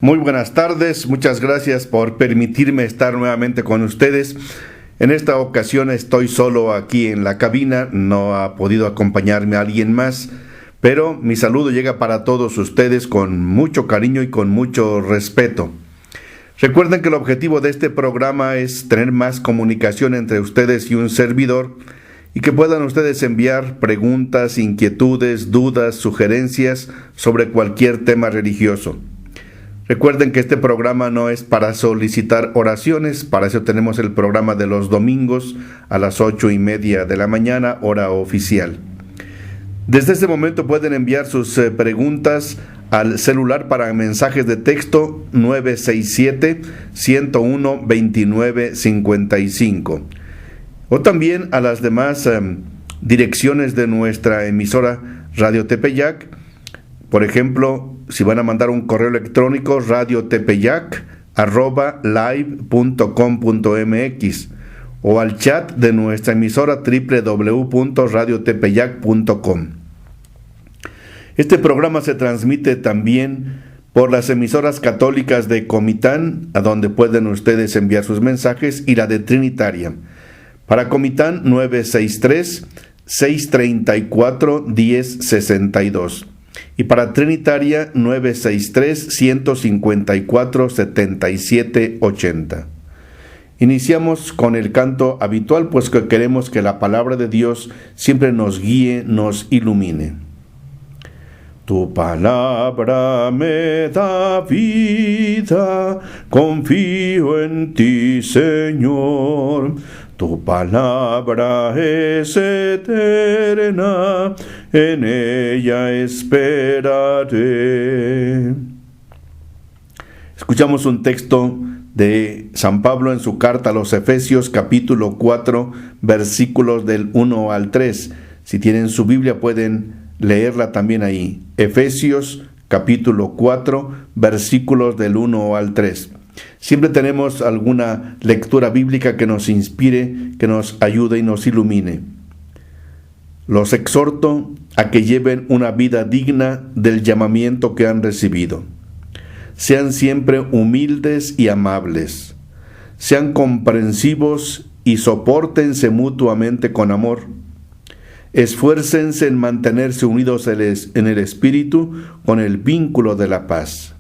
Muy buenas tardes, muchas gracias por permitirme estar nuevamente con ustedes. En esta ocasión estoy solo aquí en la cabina, no ha podido acompañarme alguien más, pero mi saludo llega para todos ustedes con mucho cariño y con mucho respeto. Recuerden que el objetivo de este programa es tener más comunicación entre ustedes y un servidor y que puedan ustedes enviar preguntas, inquietudes, dudas, sugerencias sobre cualquier tema religioso. Recuerden que este programa no es para solicitar oraciones, para eso tenemos el programa de los domingos a las 8:30 de la mañana, hora oficial. Desde este momento pueden enviar sus preguntas al celular para mensajes de texto 967-101-2955 o también a las demás direcciones de nuestra emisora Radio Tepeyac. Por ejemplo, si van a mandar un correo electrónico, radiotepeyac@live.com.mx o al chat de nuestra emisora www.radiotepeyac.com. Este programa se transmite también por las emisoras católicas de Comitán, a donde pueden ustedes enviar sus mensajes, y la de Trinitaria. Para Comitán, 963-634-1062. Y para Trinitaria, 963-154-7780. Iniciamos con el canto habitual, pues que queremos que la palabra de Dios siempre nos guíe, nos ilumine. Tu palabra me da vida, confío en ti, Señor. Tu palabra es eterna, en ella esperaré. Escuchamos un texto de San Pablo en su carta a los Efesios, capítulo 4, versículos del 1 al 3. Si tienen su Biblia pueden leerla también ahí. Efesios, capítulo 4, versículos del 1 al 3. Siempre tenemos alguna lectura bíblica que nos inspire, que nos ayude y nos ilumine. Los exhorto a que lleven una vida digna del llamamiento que han recibido. Sean siempre humildes y amables. Sean comprensivos y sopórtense mutuamente con amor. Esfuércense en mantenerse unidos en el Espíritu con el vínculo de la paz.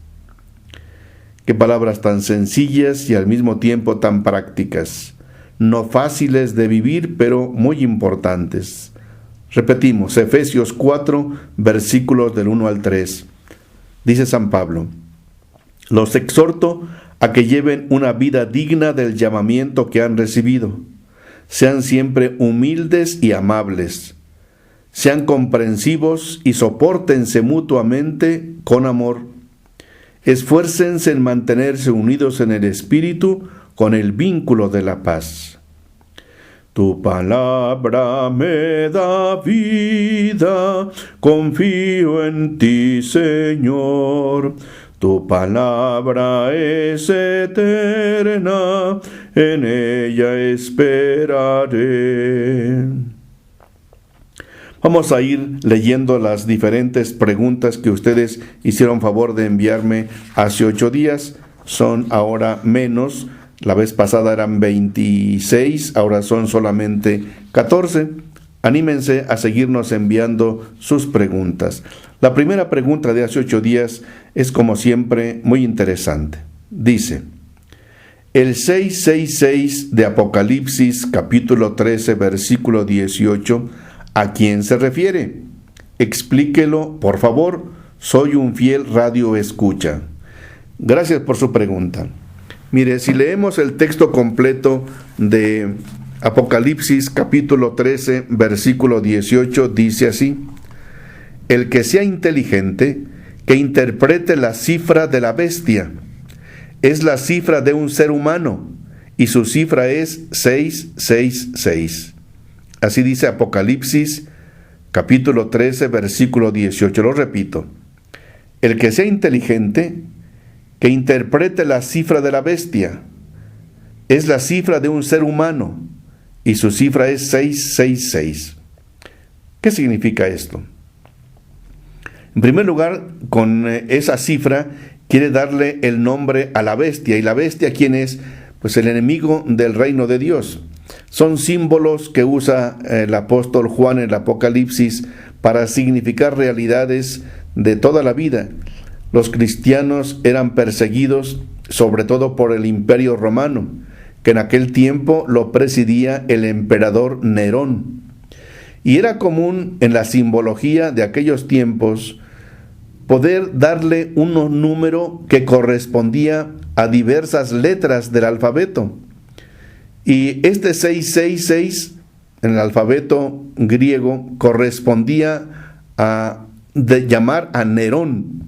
Qué palabras tan sencillas y al mismo tiempo tan prácticas. No fáciles de vivir, pero muy importantes. Repetimos, Efesios 4, versículos del 1 al 3. Dice San Pablo: los exhorto a que lleven una vida digna del llamamiento que han recibido. Sean siempre humildes y amables. Sean comprensivos y sopórtense mutuamente con amor. Esfuércense en mantenerse unidos en el Espíritu con el vínculo de la paz. Tu palabra me da vida, confío en ti, Señor. Tu palabra es eterna, en ella esperaré. Vamos a ir leyendo las diferentes preguntas que ustedes hicieron favor de enviarme hace 8 días. Son ahora menos. La vez pasada eran 26, ahora son solamente 14. Anímense a seguirnos enviando sus preguntas. La primera pregunta de hace 8 días es, como siempre, muy interesante. Dice: el 666 de Apocalipsis, capítulo 13, versículo 18, ¿a quién se refiere? Explíquelo, por favor. Soy un fiel radio escucha. Gracias por su pregunta. Mire, si leemos el texto completo de Apocalipsis, capítulo 13, versículo 18, dice así: el que sea inteligente, que interprete la cifra de la bestia. Es la cifra de un ser humano, y su cifra es 666. Así dice Apocalipsis, capítulo 13, versículo 18. Lo repito. El que sea inteligente, que interprete la cifra de la bestia. Es la cifra de un ser humano, y su cifra es 666. ¿Qué significa esto? En primer lugar, con esa cifra quiere darle el nombre a la bestia. ¿Y la bestia quién es? Pues el enemigo del reino de Dios. Son símbolos que usa el apóstol Juan en el Apocalipsis para significar realidades de toda la vida. Los cristianos eran perseguidos sobre todo por el Imperio Romano, que en aquel tiempo lo presidía el emperador Nerón. Y era común en la simbología de aquellos tiempos poder darle un número que correspondía a diversas letras del alfabeto. Y este 666 en el alfabeto griego correspondía a llamar a Nerón.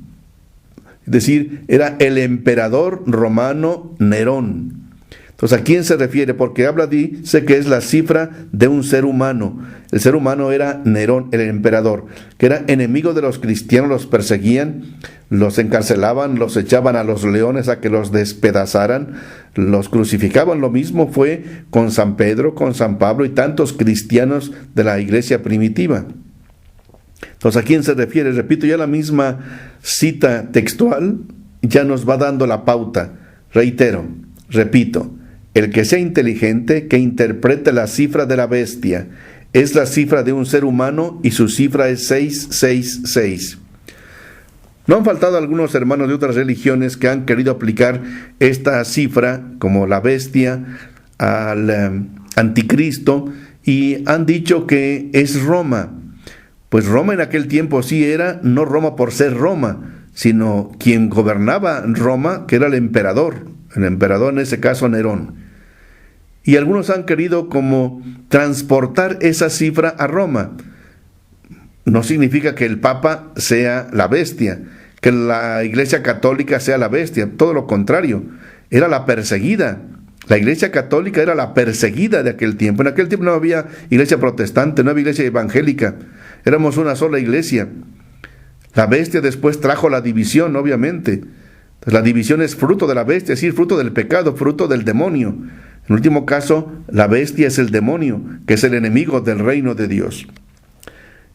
Es decir, era el emperador romano Nerón. Entonces, ¿a quién se refiere? Porque dice que es la cifra de un ser humano. El ser humano era Nerón, el emperador, que era enemigo de los cristianos, los perseguían, los encarcelaban, los echaban a los leones a que los despedazaran, los crucificaban. Lo mismo fue con San Pedro, con San Pablo y tantos cristianos de la iglesia primitiva. Entonces, ¿a quién se refiere? Repito, ya la misma cita textual ya nos va dando la pauta. Repito, el que sea inteligente, que interprete la cifra de la bestia. Es la cifra de un ser humano y su cifra es 666. No han faltado algunos hermanos de otras religiones que han querido aplicar esta cifra, como la bestia, al anticristo, y han dicho que es Roma. Pues Roma en aquel tiempo sí era, no Roma por ser Roma, sino quien gobernaba Roma, que era el emperador en ese caso Nerón. Y algunos han querido como transportar esa cifra a Roma. No significa que el Papa sea la bestia, que la Iglesia Católica sea la bestia, todo lo contrario, era la perseguida. La Iglesia Católica era la perseguida de aquel tiempo. En aquel tiempo no había iglesia protestante, no había iglesia evangélica. Éramos una sola iglesia. La bestia después trajo la división, obviamente. Entonces, la división es fruto de la bestia, es decir, fruto del pecado, fruto del demonio. En último caso, la bestia es el demonio, que es el enemigo del reino de Dios.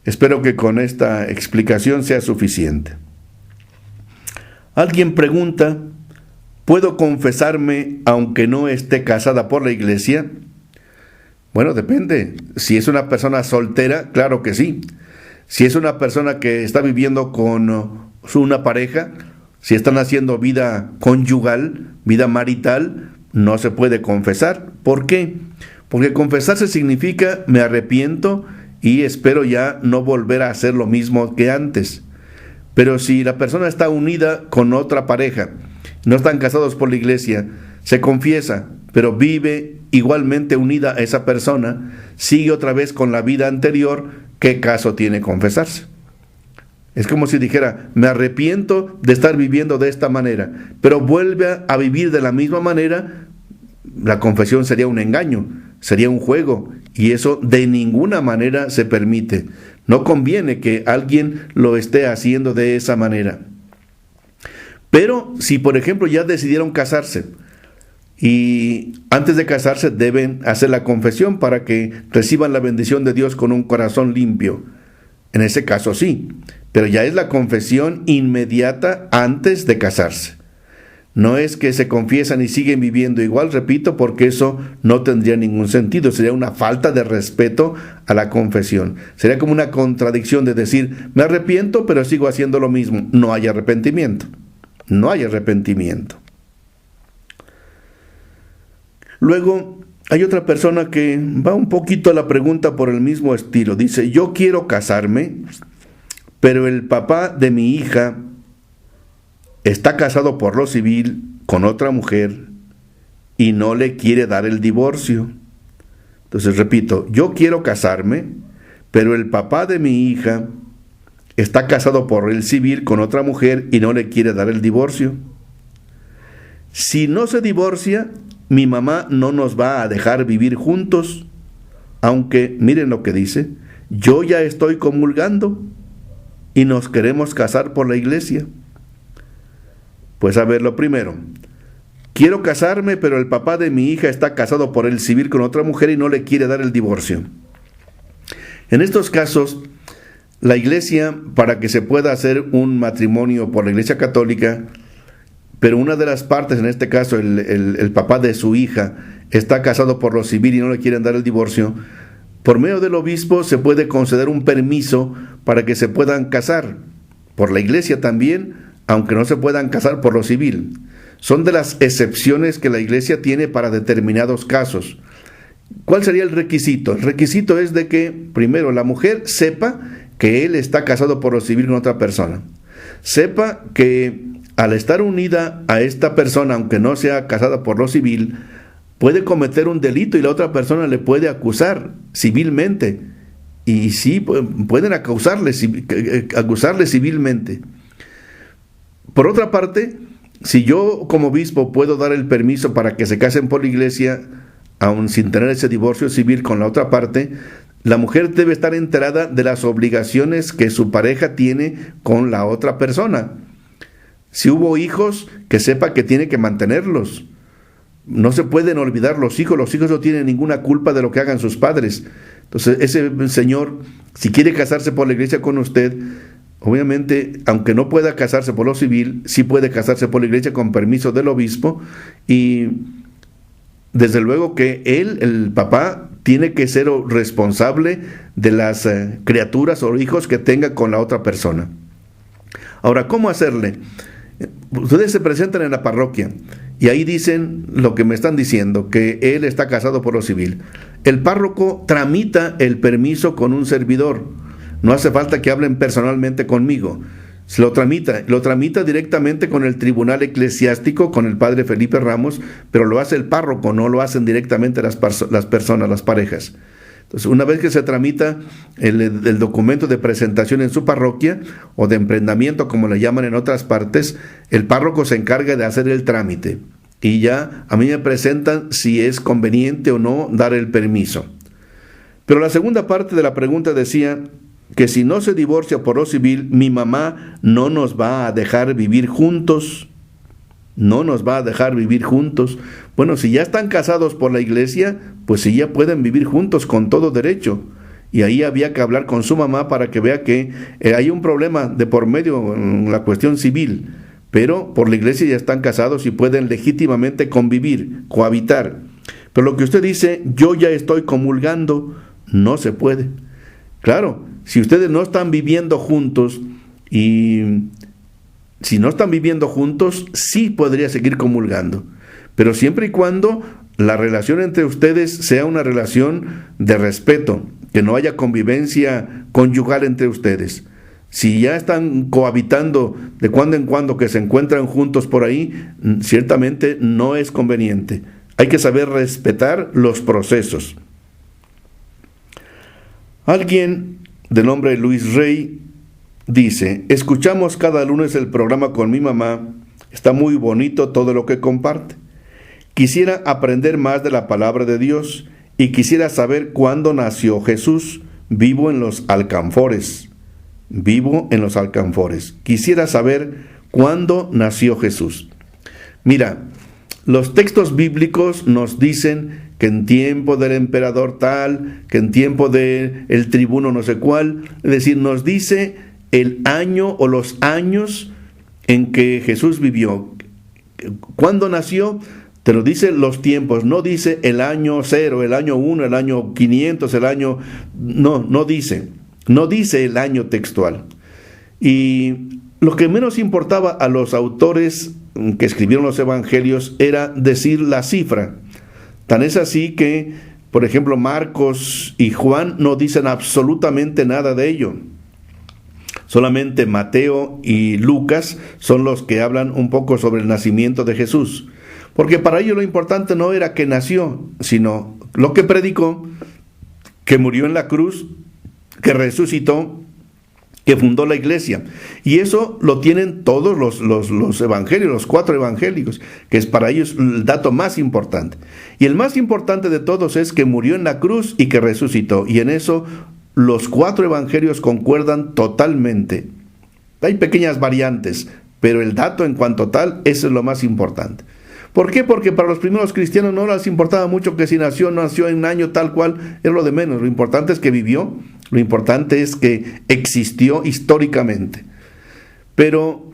Espero que con esta explicación sea suficiente. Alguien pregunta, ¿puedo confesarme aunque no esté casada por la iglesia? Bueno, depende. Si es una persona soltera, claro que sí. Si es una persona que está viviendo con una pareja, si están haciendo vida conyugal, vida marital, no se puede confesar. ¿Por qué? Porque confesarse significa me arrepiento y espero ya no volver a hacer lo mismo que antes. Pero si la persona está unida con otra pareja, no están casados por la iglesia, se confiesa, pero vive igualmente unida a esa persona, sigue otra vez con la vida anterior, ¿qué caso tiene confesarse? Es como si dijera, me arrepiento de estar viviendo de esta manera, pero vuelve a vivir de la misma manera. La confesión sería un engaño, sería un juego, y eso de ninguna manera se permite. No conviene que alguien lo esté haciendo de esa manera. Pero si, por ejemplo, ya decidieron casarse, y antes de casarse deben hacer la confesión para que reciban la bendición de Dios con un corazón limpio. En ese caso sí, pero ya es la confesión inmediata antes de casarse. No es que se confiesan y siguen viviendo igual, repito, porque eso no tendría ningún sentido. Sería una falta de respeto a la confesión. Sería como una contradicción de decir, me arrepiento, pero sigo haciendo lo mismo. No hay arrepentimiento. No hay arrepentimiento. Luego, hay otra persona que va un poquito a la pregunta por el mismo estilo. Dice, yo quiero casarme, pero el papá de mi hija está casado por lo civil con otra mujer y no le quiere dar el divorcio. Entonces, repito, yo quiero casarme, pero el papá de mi hija está casado por el civil con otra mujer y no le quiere dar el divorcio. Si no se divorcia, mi mamá no nos va a dejar vivir juntos, aunque, miren lo que dice, yo ya estoy comulgando y nos queremos casar por la iglesia. Pues a ver, lo primero, quiero casarme, pero el papá de mi hija está casado por el civil con otra mujer y no le quiere dar el divorcio. En estos casos, la iglesia, para que se pueda hacer un matrimonio por la iglesia católica, pero una de las partes, en este caso el papá de su hija, está casado por lo civil y no le quieren dar el divorcio, por medio del obispo se puede conceder un permiso para que se puedan casar. Por la iglesia también, aunque no se puedan casar por lo civil. Son de las excepciones que la iglesia tiene para determinados casos. ¿Cuál sería el requisito? El requisito es de que, primero, la mujer sepa que él está casado por lo civil con otra persona. Sepa que al estar unida a esta persona, aunque no sea casada por lo civil, puede cometer un delito y la otra persona le puede acusar civilmente. Y sí, pueden acusarle civilmente. Por otra parte, si yo como obispo puedo dar el permiso para que se casen por la iglesia, aun sin tener ese divorcio civil con la otra parte, la mujer debe estar enterada de las obligaciones que su pareja tiene con la otra persona. Si hubo hijos, que sepa que tiene que mantenerlos. No se pueden olvidar los hijos no tienen ninguna culpa de lo que hagan sus padres. Entonces, ese señor, si quiere casarse por la iglesia con usted, obviamente, aunque no pueda casarse por lo civil, sí puede casarse por la iglesia con permiso del obispo, y desde luego que él, el papá, tiene que ser responsable de las criaturas o hijos que tenga con la otra persona. Ahora, ¿cómo hacerle? Ustedes se presentan en la parroquia y ahí dicen lo que me están diciendo, que él está casado por lo civil. El párroco tramita el permiso con un servidor. No hace falta que hablen personalmente conmigo. Se lo tramita directamente con el tribunal eclesiástico, con el padre Felipe Ramos, pero lo hace el párroco, no lo hacen directamente las personas, las parejas. Entonces, una vez que se tramita el documento de presentación en su parroquia, o de emprendimiento, como le llaman en otras partes, el párroco se encarga de hacer el trámite. Y ya a mí me presentan si es conveniente o no dar el permiso. Pero la segunda parte de la pregunta decía que si no se divorcia por lo civil, mi mamá no nos va a dejar vivir juntos. No nos va a dejar vivir juntos. Bueno, si ya están casados por la iglesia, pues si ya pueden vivir juntos con todo derecho. Y ahí había que hablar con su mamá para que vea que hay un problema de por medio en la cuestión civil. Pero por la iglesia ya están casados y pueden legítimamente convivir, cohabitar. Pero lo que usted dice, yo ya estoy comulgando, no se puede. Claro, si ustedes no están viviendo juntos y si no están viviendo juntos, sí podría seguir comulgando, pero siempre y cuando la relación entre ustedes sea una relación de respeto, que no haya convivencia conyugal entre ustedes. Si ya están cohabitando de cuando en cuando, que se encuentran juntos por ahí, ciertamente no es conveniente. Hay que saber respetar los procesos. Alguien de nombre Luis Rey dice: escuchamos cada lunes el programa con mi mamá, está muy bonito todo lo que comparte. Quisiera aprender más de la palabra de Dios y quisiera saber cuándo nació Jesús. Vivo en los Alcanfores. Quisiera saber cuándo nació Jesús. Mira, los textos bíblicos nos dicen que en tiempo del emperador tal, que en tiempo del tribuno no sé cuál, es decir, nos dice el año o los años en que Jesús vivió. ¿Cuándo nació? Te lo dice los tiempos, no dice el año 0, el año 1, el año 500, el año... No dice el año textual. Y lo que menos importaba a los autores que escribieron los evangelios era decir la cifra. Tan es así que, por ejemplo, Marcos y Juan no dicen absolutamente nada de ello. Solamente Mateo y Lucas son los que hablan un poco sobre el nacimiento de Jesús. Porque para ellos lo importante no era que nació, sino lo que predicó, que murió en la cruz, que resucitó, que fundó la iglesia. Y eso lo tienen todos los evangelios, los 4 evangélicos, que es para ellos el dato más importante. Y el más importante de todos es que murió en la cruz y que resucitó. Y en eso los 4 evangelios concuerdan totalmente. Hay pequeñas variantes, pero el dato en cuanto tal, eso es lo más importante. ¿Por qué? Porque para los primeros cristianos no les importaba mucho que si nació o no nació en un año tal cual, es lo de menos. Lo importante es que vivió, lo importante es que existió históricamente. Pero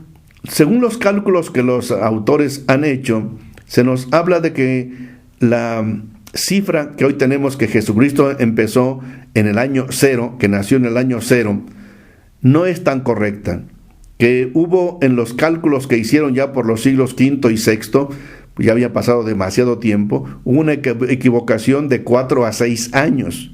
Según los cálculos que los autores han hecho, se nos habla de que la cifra que hoy tenemos, que Jesucristo empezó en el año 0, que nació en el año 0, no es tan correcta. Que hubo en los cálculos que hicieron ya por los siglos V y VI, ya había pasado demasiado tiempo, hubo una equivocación de 4 a 6 años.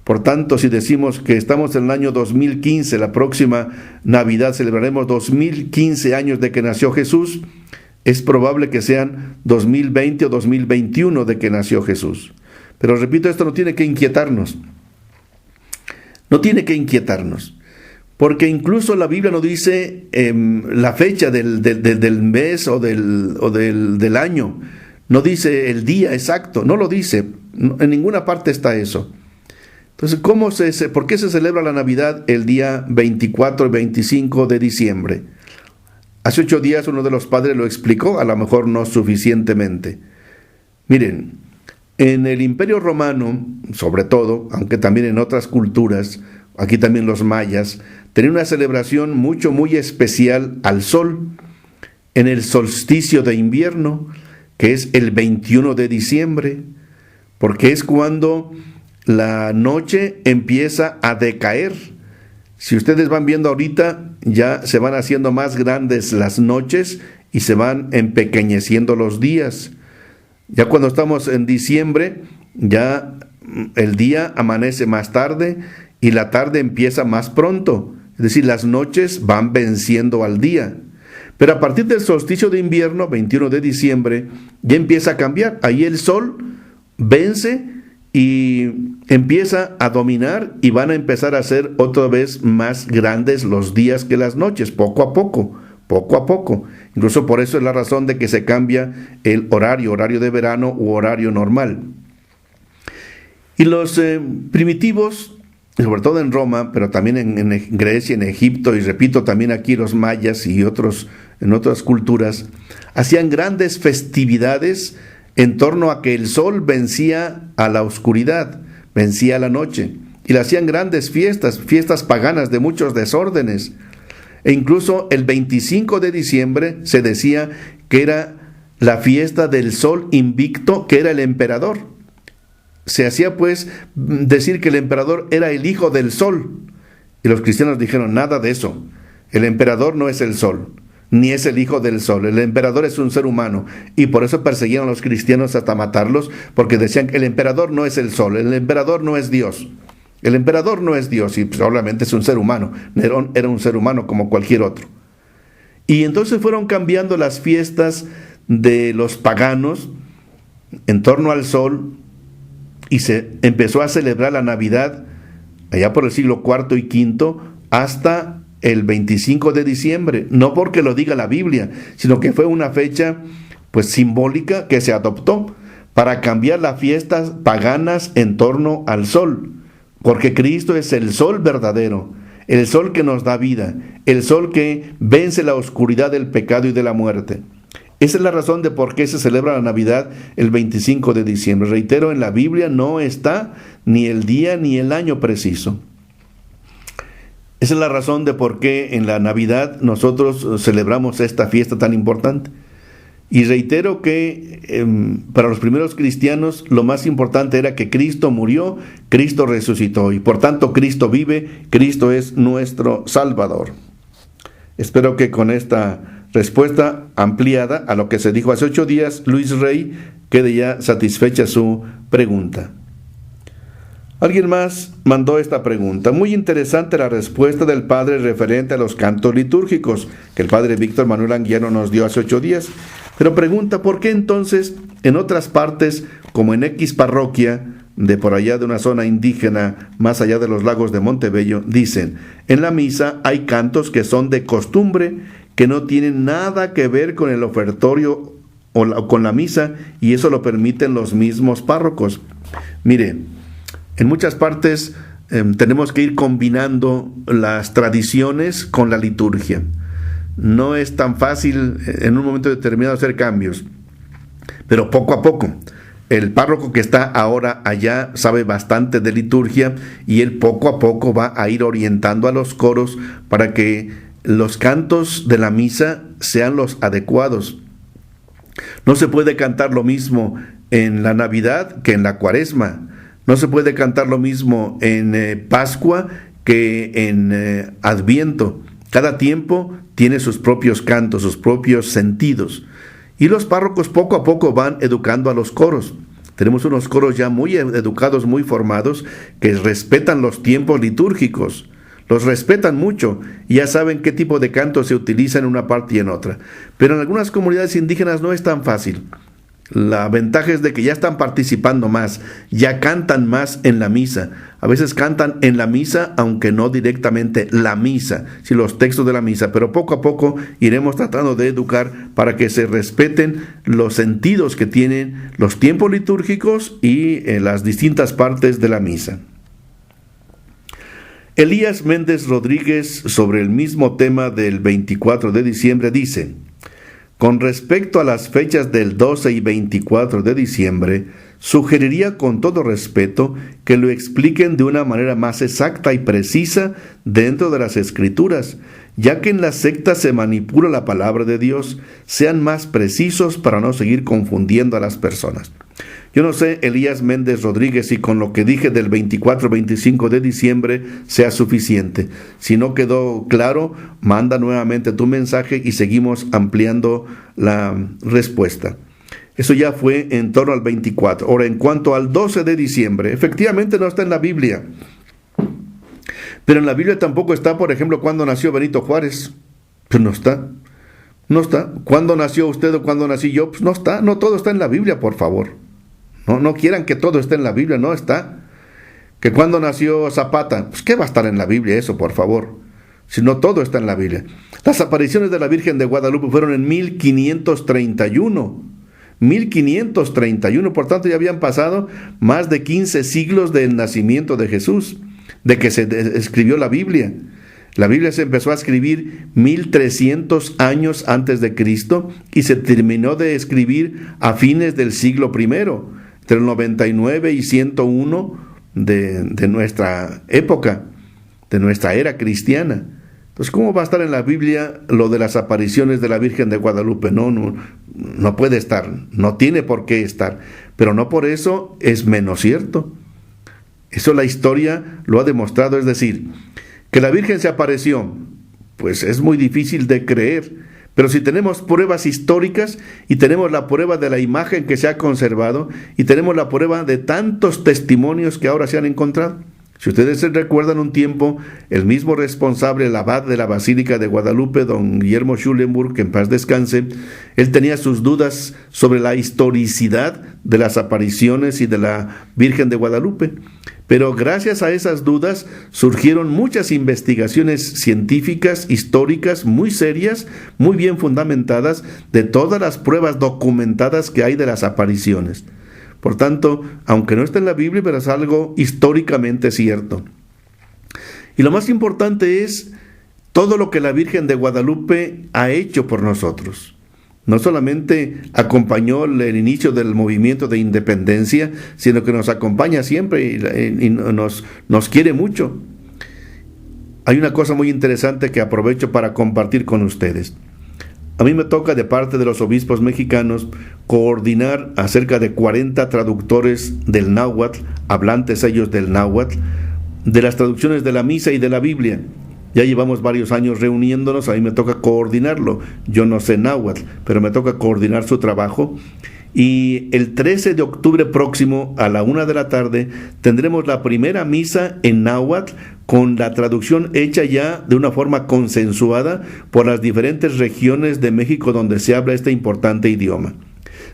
Por tanto, si decimos que estamos en el año 2015, la próxima Navidad celebraremos 2015 años de que nació Jesús, es probable que sean 2020 o 2021 de que nació Jesús. Pero repito, esto no tiene que inquietarnos. No tiene que inquietarnos. Porque incluso la Biblia no dice la fecha del mes o del año. No dice el día exacto. No lo dice. En ninguna parte está eso. Entonces, ¿por qué se celebra la Navidad el día 24 y 25 de diciembre? Hace 8 días uno de los padres lo explicó, a lo mejor no suficientemente. Miren, en el Imperio Romano, sobre todo, aunque también en otras culturas, aquí también los mayas, tenían una celebración muy especial al sol, en el solsticio de invierno, que es el 21 de diciembre, porque es cuando la noche empieza a decaer. Si ustedes van viendo ahorita, ya se van haciendo más grandes las noches y se van empequeñeciendo los días. Ya cuando estamos en diciembre, ya el día amanece más tarde y la tarde empieza más pronto. Es decir, las noches van venciendo al día. Pero a partir del solsticio de invierno, 21 de diciembre, ya empieza a cambiar. Ahí el sol vence y empieza a dominar y van a empezar a ser otra vez más grandes los días que las noches, poco a poco. Incluso por eso es la razón de que se cambia el horario de verano u horario normal. Y los primitivos, sobre todo en Roma, pero también en Grecia, en Egipto, y repito, también aquí los mayas y en otras culturas, hacían grandes festividades en torno a que el sol vencía a la oscuridad, vencía a la noche, y le hacían grandes fiestas paganas de muchos desórdenes. E incluso el 25 de diciembre se decía que era la fiesta del sol invicto, que era el emperador. Se hacía pues decir que el emperador era el hijo del sol. Y los cristianos dijeron, nada de eso. El emperador no es el sol, ni es el hijo del sol. El emperador es un ser humano. Y por eso perseguían a los cristianos hasta matarlos, porque decían que el emperador no es el sol, el emperador no es Dios. El emperador no es Dios y probablemente es un ser humano. Nerón era un ser humano como cualquier otro. Y entonces fueron cambiando las fiestas de los paganos en torno al sol y se empezó a celebrar la Navidad allá por el siglo IV y V hasta el 25 de diciembre. No porque lo diga la Biblia, sino que fue una fecha pues simbólica que se adoptó para cambiar las fiestas paganas en torno al sol. Porque Cristo es el sol verdadero, el sol que nos da vida, el sol que vence la oscuridad del pecado y de la muerte. Esa es la razón de por qué se celebra la Navidad el 25 de diciembre. Reitero, en la Biblia no está ni el día ni el año preciso. Esa es la razón de por qué en la Navidad nosotros celebramos esta fiesta tan importante. Y reitero que para los primeros cristianos lo más importante era que Cristo murió, Cristo resucitó y por tanto Cristo vive, Cristo es nuestro Salvador. Espero que con esta respuesta ampliada a lo que se dijo hace 8 días, Luis Rey, quede ya satisfecha su pregunta. Alguien más mandó esta pregunta. Muy interesante la respuesta del padre referente a los cantos litúrgicos que el padre Víctor Manuel Anguiano nos dio hace 8 días. Pero pregunta, ¿por qué entonces en otras partes, como en X parroquia, de por allá de una zona indígena, más allá de los lagos de Montebello, dicen, en la misa hay cantos que son de costumbre, que no tienen nada que ver con el ofertorio o con la misa, y eso lo permiten los mismos párrocos? Mire, en muchas partes tenemos que ir combinando las tradiciones con la liturgia. No es tan fácil en un momento determinado hacer cambios, pero poco a poco. El párroco que está ahora allá sabe bastante de liturgia y él poco a poco va a ir orientando a los coros para que los cantos de la misa sean los adecuados. No se puede cantar lo mismo en la Navidad que en la Cuaresma. No se puede cantar lo mismo en Pascua que en Adviento. Cada tiempo tiene sus propios cantos, sus propios sentidos. Y los párrocos poco a poco van educando a los coros. Tenemos unos coros ya muy educados, muy formados, que respetan los tiempos litúrgicos. Los respetan mucho y ya saben qué tipo de canto se utiliza en una parte y en otra. Pero en algunas comunidades indígenas no es tan fácil. La ventaja es de que ya están participando más, ya cantan más en la misa. A veces cantan en la misa, aunque no directamente la misa, sino los textos de la misa. Pero poco a poco iremos tratando de educar para que se respeten los sentidos que tienen los tiempos litúrgicos y las distintas partes de la misa. Elías Méndez Rodríguez, sobre el mismo tema del 24 de diciembre, dice: con respecto a las fechas del 12 y 24 de diciembre, sugeriría con todo respeto que lo expliquen de una manera más exacta y precisa dentro de las Escrituras, ya que en las sectas se manipula la palabra de Dios. Sean más precisos para no seguir confundiendo a las personas. Yo no sé, Elías Méndez Rodríguez, si con lo que dije del 24-25 de diciembre sea suficiente. Si no quedó claro, manda nuevamente tu mensaje y seguimos ampliando la respuesta. Eso ya fue en torno al 24. Ahora, en cuanto al 12 de diciembre, efectivamente no está en la Biblia. Pero en la Biblia tampoco está, por ejemplo, cuándo nació Benito Juárez. Pues no está. No está. ¿Cuándo nació usted o cuándo nací yo? Pues no está. No todo está en la Biblia, por favor. No quieran que todo esté en la Biblia, no está. Que cuando nació Zapata, pues ¿qué va a estar en la Biblia eso, por favor? Si no todo está en la Biblia. Las apariciones de la Virgen de Guadalupe fueron en 1531. 1531, por tanto ya habían pasado más de 15 siglos del nacimiento de Jesús, de que se escribió la Biblia. La Biblia se empezó a escribir 1300 años antes de Cristo y se terminó de escribir a fines del siglo I, entre el 99 y 101 de nuestra época, de nuestra era cristiana. Entonces, ¿cómo va a estar en la Biblia lo de las apariciones de la Virgen de Guadalupe? No puede estar, no tiene por qué estar, pero no por eso es menos cierto. Eso la historia lo ha demostrado, es decir, que la Virgen se apareció, pues es muy difícil de creer. Pero si tenemos pruebas históricas y tenemos la prueba de la imagen que se ha conservado y tenemos la prueba de tantos testimonios que ahora se han encontrado. Si ustedes se recuerdan un tiempo, el mismo responsable, el abad de la Basílica de Guadalupe, don Guillermo Schulenburg, que en paz descanse, él tenía sus dudas sobre la historicidad de las apariciones y de la Virgen de Guadalupe. Pero gracias a esas dudas surgieron muchas investigaciones científicas, históricas, muy serias, muy bien fundamentadas, de todas las pruebas documentadas que hay de las apariciones. Por tanto, aunque no está en la Biblia, pero es algo históricamente cierto. Y lo más importante es todo lo que la Virgen de Guadalupe ha hecho por nosotros. No solamente acompañó el inicio del movimiento de independencia, sino que nos acompaña siempre y nos quiere mucho. Hay una cosa muy interesante que aprovecho para compartir con ustedes. A mí me toca, de parte de los obispos mexicanos, coordinar a cerca de 40 traductores del náhuatl, hablantes ellos del náhuatl, de las traducciones de la misa y de la Biblia. Ya llevamos varios años reuniéndonos, a mí me toca coordinarlo. Yo no sé náhuatl, pero me toca coordinar su trabajo. Y el 13 de octubre próximo, a la 1 de la tarde, tendremos la primera misa en náhuatl, con la traducción hecha ya de una forma consensuada por las diferentes regiones de México donde se habla este importante idioma.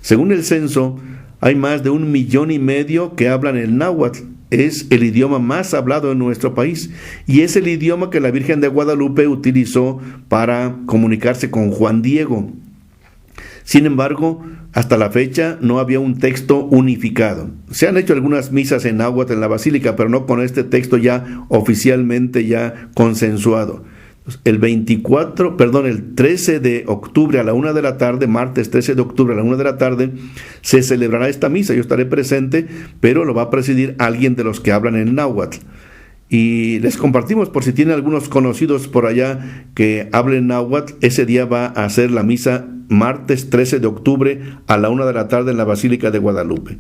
Según el censo, hay más de 1,5 millones que hablan el náhuatl. Es el idioma más hablado en nuestro país y es el idioma que la Virgen de Guadalupe utilizó para comunicarse con Juan Diego. Sin embargo, hasta la fecha no había un texto unificado. Se han hecho algunas misas en náhuatl en la Basílica, pero no con este texto ya oficialmente ya consensuado. El 13 de octubre a la 1 de la tarde, martes 13 de octubre a la 1 de la tarde, se celebrará esta misa. Yo estaré presente, pero lo va a presidir alguien de los que hablan en náhuatl. Y les compartimos, por si tienen algunos conocidos por allá que hablen náhuatl, ese día va a ser la misa martes 13 de octubre a la 1 de la tarde en la Basílica de Guadalupe.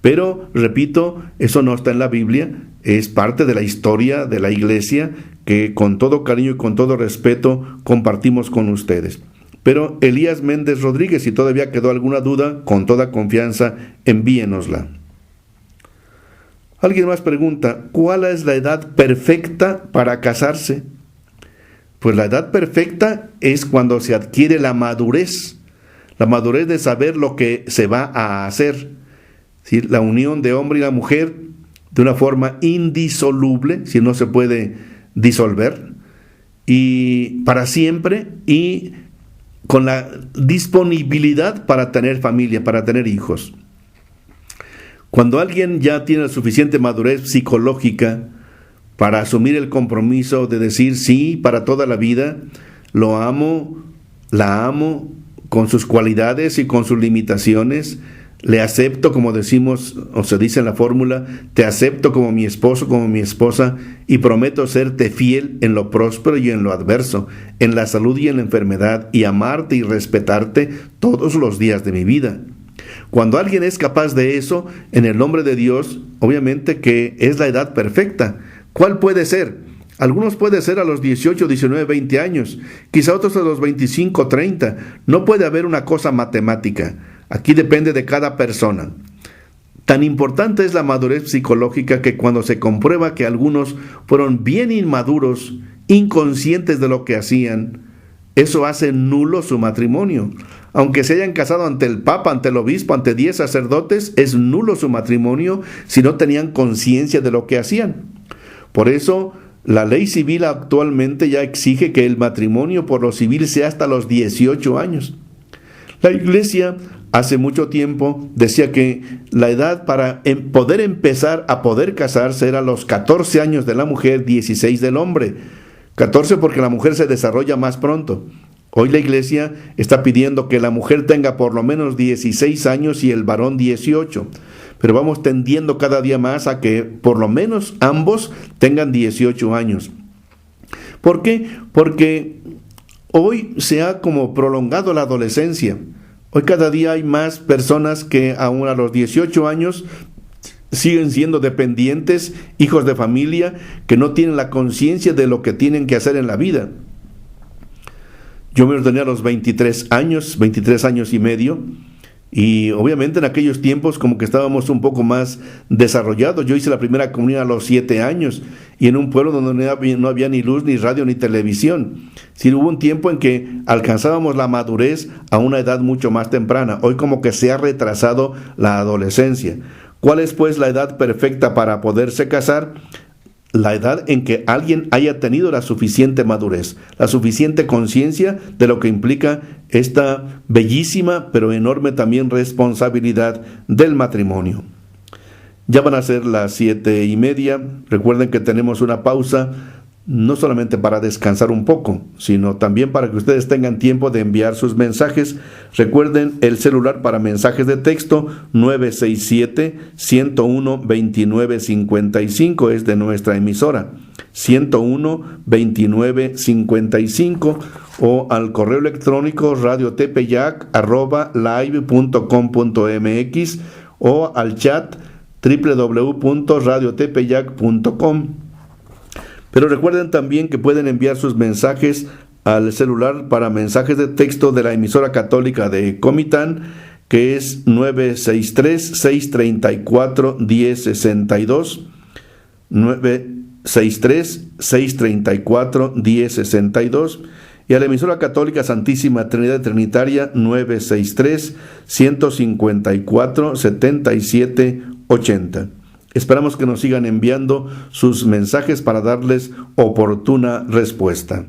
Pero, repito, eso no está en la Biblia, es parte de la historia de la Iglesia que con todo cariño y con todo respeto compartimos con ustedes. Pero Elías Méndez Rodríguez, si todavía quedó alguna duda, con toda confianza, envíenosla. Alguien más pregunta, ¿cuál es la edad perfecta para casarse? Pues la edad perfecta es cuando se adquiere la madurez de saber lo que se va a hacer, ¿sí? La unión de hombre y la mujer de una forma indisoluble, si no se puede disolver, y para siempre, y con la disponibilidad para tener familia, para tener hijos. Cuando alguien ya tiene la suficiente madurez psicológica para asumir el compromiso de decir sí para toda la vida, lo amo, la amo, con sus cualidades y con sus limitaciones, le acepto, como decimos o se dice en la fórmula, te acepto como mi esposo, como mi esposa, y prometo serte fiel en lo próspero y en lo adverso, en la salud y en la enfermedad, y amarte y respetarte todos los días de mi vida. Cuando alguien es capaz de eso, en el nombre de Dios, obviamente que es la edad perfecta. ¿Cuál puede ser? Algunos puede ser a los 18, 19, 20 años, quizá otros a los 25, 30. No puede haber una cosa matemática. Aquí depende de cada persona. Tan importante es la madurez psicológica que cuando se comprueba que algunos fueron bien inmaduros, inconscientes de lo que hacían, eso hace nulo su matrimonio. Aunque se hayan casado ante el Papa, ante el obispo, ante 10 sacerdotes, es nulo su matrimonio si no tenían conciencia de lo que hacían. Por eso, la ley civil actualmente ya exige que el matrimonio por lo civil sea hasta los 18 años. La Iglesia hace mucho tiempo decía que la edad para poder empezar a poder casarse era los 14 años de la mujer, 16 del hombre. 14 porque la mujer se desarrolla más pronto. Hoy la Iglesia está pidiendo que la mujer tenga por lo menos 16 años y el varón 18. Pero vamos tendiendo cada día más a que por lo menos ambos tengan 18 años. ¿Por qué? Porque hoy se ha como prolongado la adolescencia. Hoy cada día hay más personas que aún a los 18 años siguen siendo dependientes, hijos de familia, que no tienen la conciencia de lo que tienen que hacer en la vida. Yo me ordené a los 23 años y medio, y obviamente en aquellos tiempos como que estábamos un poco más desarrollados. Yo hice la primera comunión a los 7 años, y en un pueblo donde no había ni luz, ni radio, ni televisión. Sí, hubo un tiempo en que alcanzábamos la madurez a una edad mucho más temprana. Hoy como que se ha retrasado la adolescencia. ¿Cuál es pues la edad perfecta para poderse casar? La edad en que alguien haya tenido la suficiente madurez, la suficiente conciencia de lo que implica esta bellísima pero enorme también responsabilidad del matrimonio. Ya van a ser las 7:30. Recuerden que tenemos una pausa, no solamente para descansar un poco, sino también para que ustedes tengan tiempo de enviar sus mensajes. Recuerden el celular para mensajes de texto 967-101-2955, es de nuestra emisora, 101-2955, o al correo electrónico radiotepeyac@live.com.mx, o al chat www.radiotepeyac.com. Pero recuerden también que pueden enviar sus mensajes al celular para mensajes de texto de la emisora católica de Comitán, que es 963-634-1062, 963-634-1062, y a la emisora católica Santísima Trinidad Trinitaria, 963-154-7780. Esperamos que nos sigan enviando sus mensajes para darles oportuna respuesta.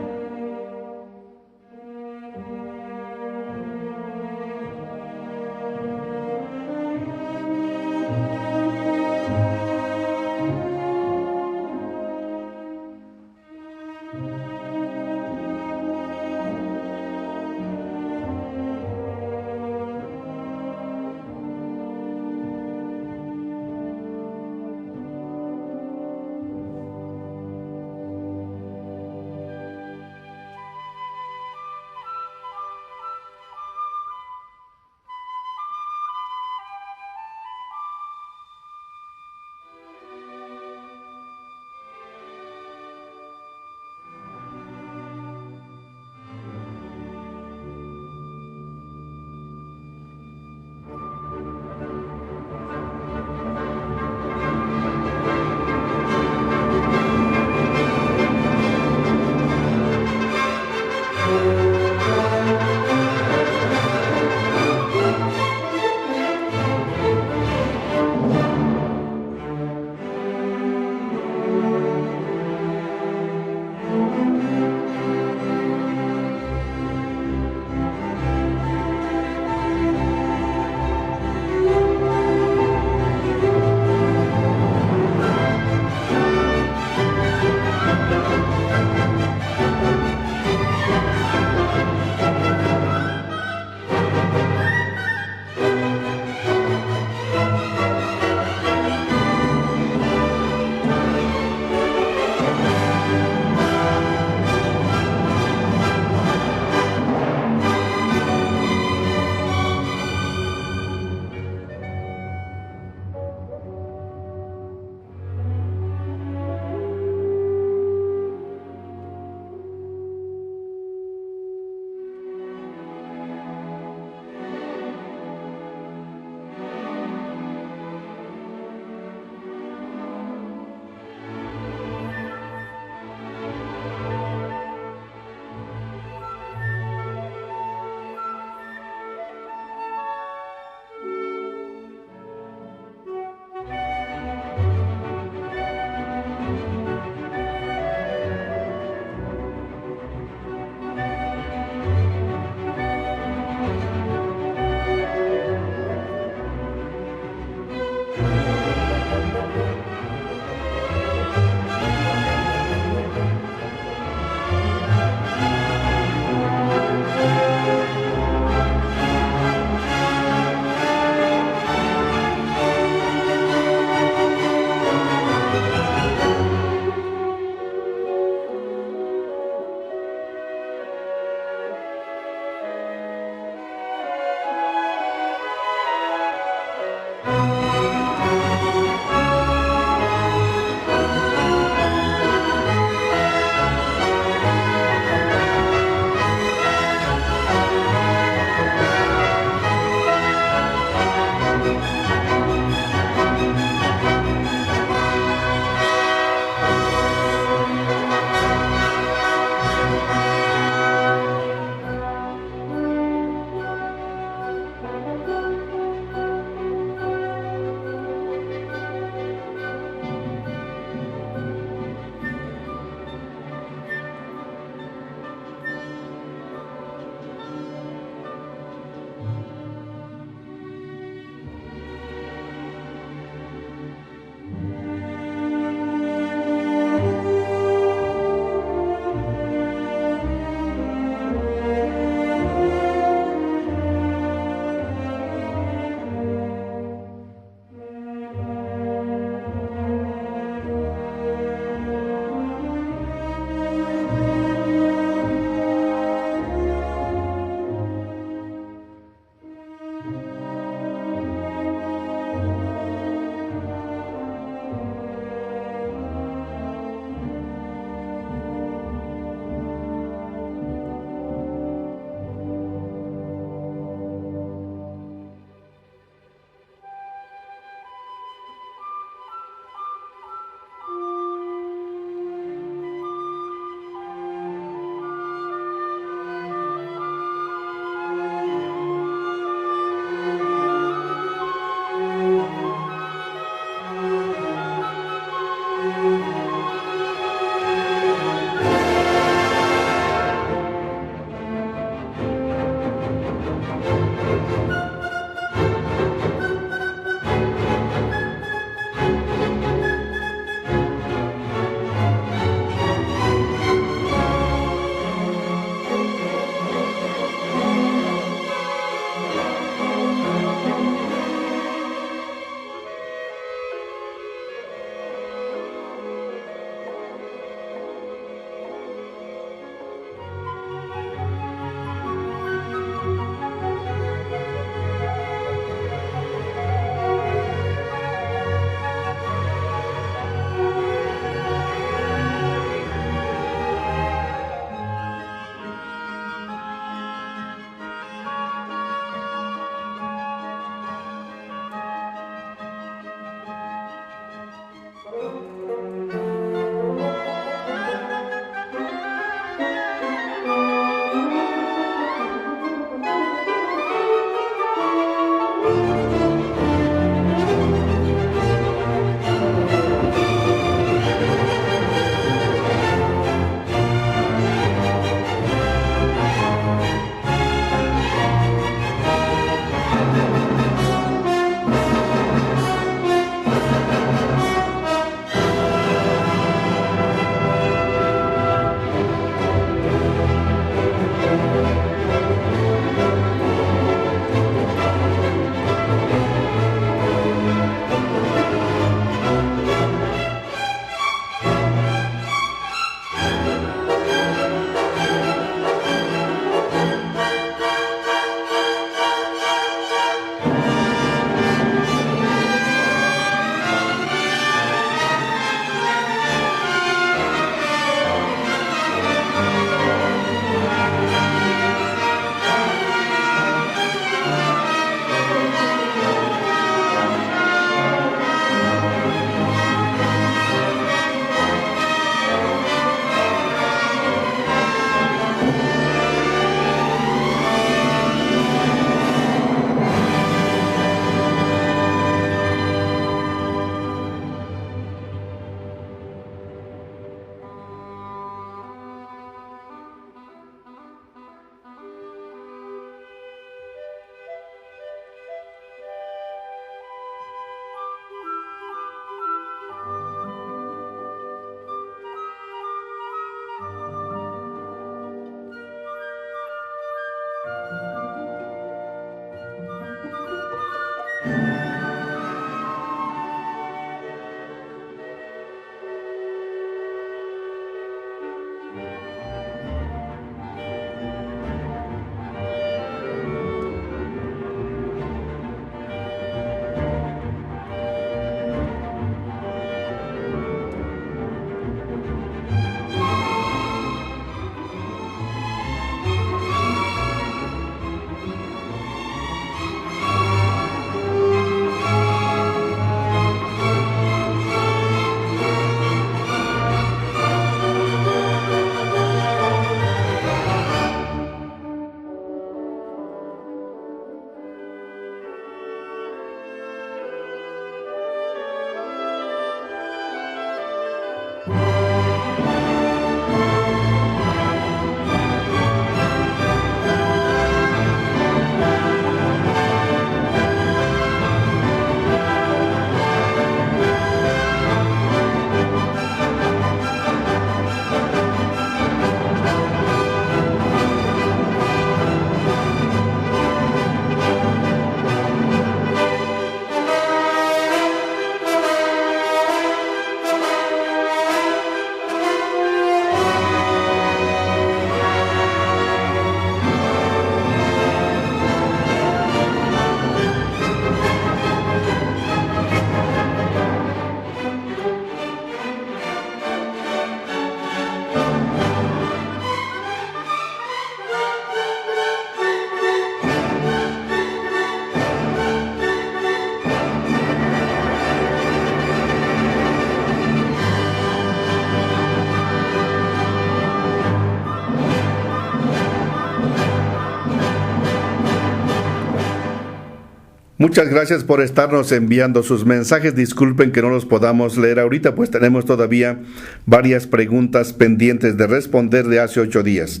Muchas gracias por estarnos enviando sus mensajes. Disculpen que no los podamos leer ahorita, pues tenemos todavía varias preguntas pendientes de responder de hace 8 días.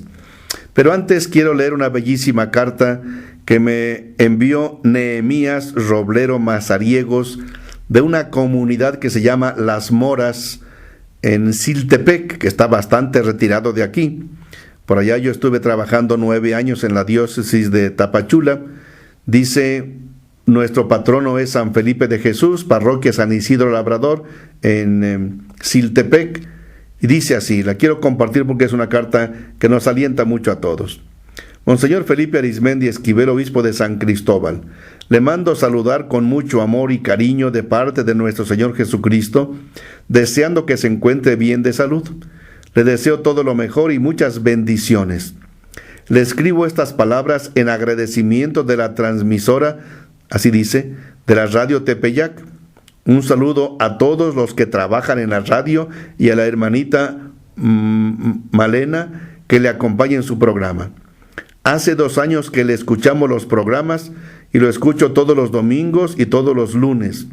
Pero antes quiero leer una bellísima carta que me envió Nehemías Roblero Mazariegos de una comunidad que se llama Las Moras en Siltepec, que está bastante retirado de aquí. Por allá yo estuve trabajando 9 años en la diócesis de Tapachula. Dice: nuestro patrono es San Felipe de Jesús, parroquia San Isidro Labrador, en Siltepec. Y dice así, la quiero compartir porque es una carta que nos alienta mucho a todos. Monseñor Felipe Arizmendi Esquivel, obispo de San Cristóbal, le mando saludar con mucho amor y cariño de parte de nuestro Señor Jesucristo, deseando que se encuentre bien de salud. Le deseo todo lo mejor y muchas bendiciones. Le escribo estas palabras en agradecimiento de la transmisora, así dice, de la radio Tepeyac. Un saludo a todos los que trabajan en la radio y a la hermanita Malena que le acompaña en su programa. Hace 2 años que le escuchamos los programas y lo escucho todos los domingos y todos los lunes.